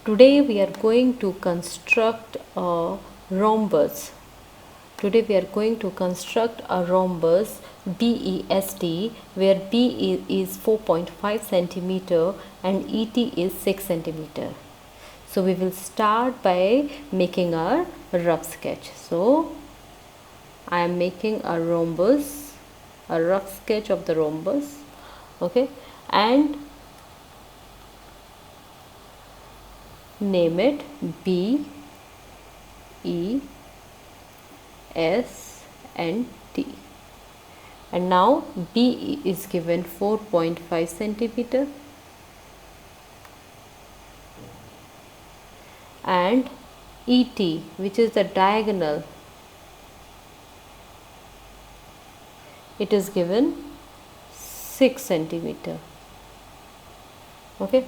Today we are going to construct a rhombus. Today we are going to construct a rhombus BEST, where B is 4.5 centimeter and ET is 6 centimeter. So we will start by making a rough sketch. So I am making a rhombus, a rough sketch of the rhombus, okay, and name it B, E, S and T. And now B is given 4.5 centimeter and ET, which is the diagonal, it is given 6 centimeter. Okay,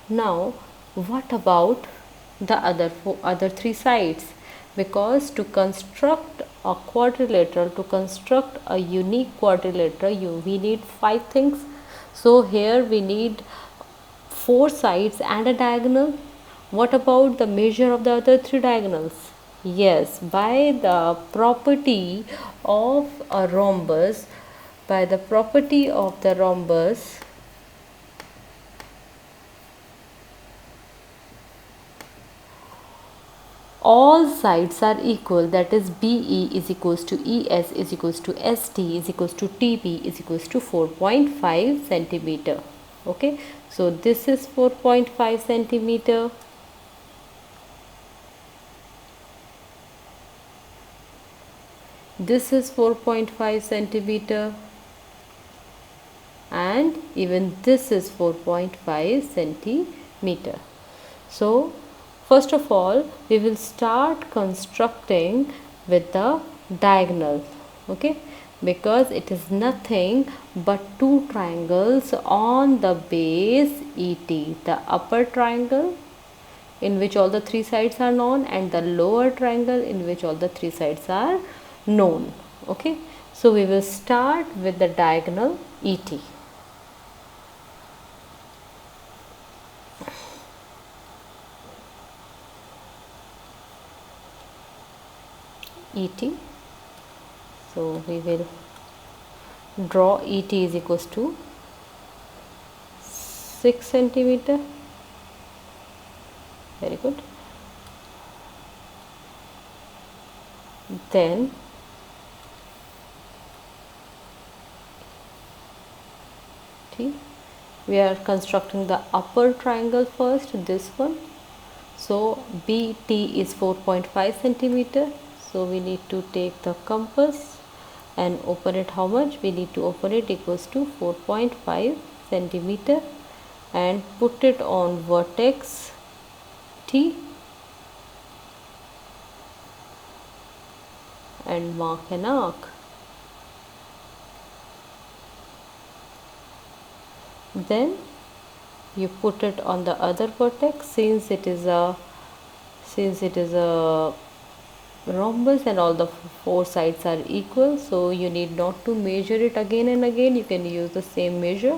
now what about the other three sides? Because to construct a quadrilateral, to construct a unique quadrilateral, we need 5 things. So here we need 4 sides and a diagonal. What about the measure of the other 3 diagonals? Yes, by the property of a rhombus, by the property of the rhombus, all sides are equal, that is BE is equals to ES is equals to ST is equals to TB is equals to 4.5 centimeter. Okay, so this is 4.5 centimeter. This is 4.5 centimeter and even this is 4.5 centimeter. So first of all we will start constructing with the diagonal, okay, because it is nothing but 2 triangles on the base ET, the upper triangle in which all the 3 sides are known and the lower triangle in which all the 3 sides are known. Okay, so we will start with the diagonal ET. ET. So we will draw ET is equals to 6 centimeter. Very good. Then we are constructing the upper triangle first, this one. So BT is 4.5 centimeter. So we need to take the compass and open it. How much? We need to open it equals to 4.5 centimeter and put it on vertex T and mark an arc. Then you put it on the other vertex. Since it is a rhombus and all the 4 sides are equal, so you need not to measure it again and again. You can use the same measure,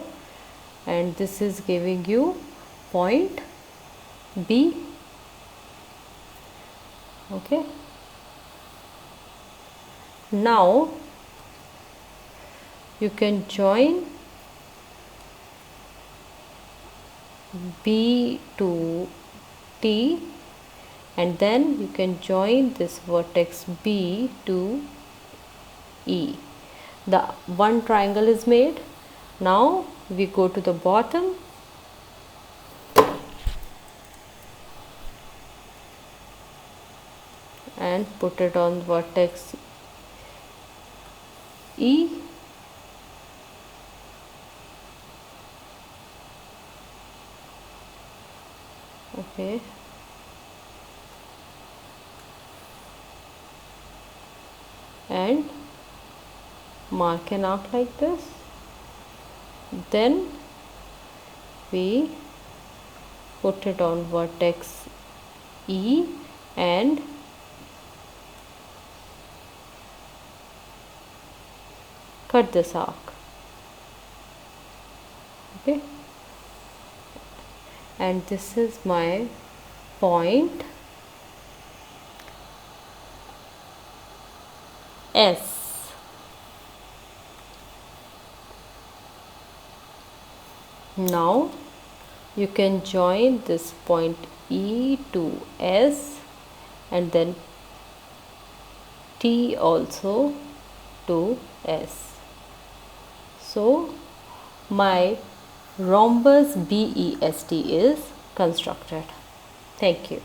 and this is giving you point B. Okay, now you can join B to T and then you can join this vertex B to E. The one triangle is made. Now we go to the bottom and put it on vertex E. Okay, and mark an arc like this. Then we put it on vertex E and cut this arc. Okay, and this is my point S. Now you can join this point E to S and then T also to S. So my rhombus BEST is constructed. Thank you.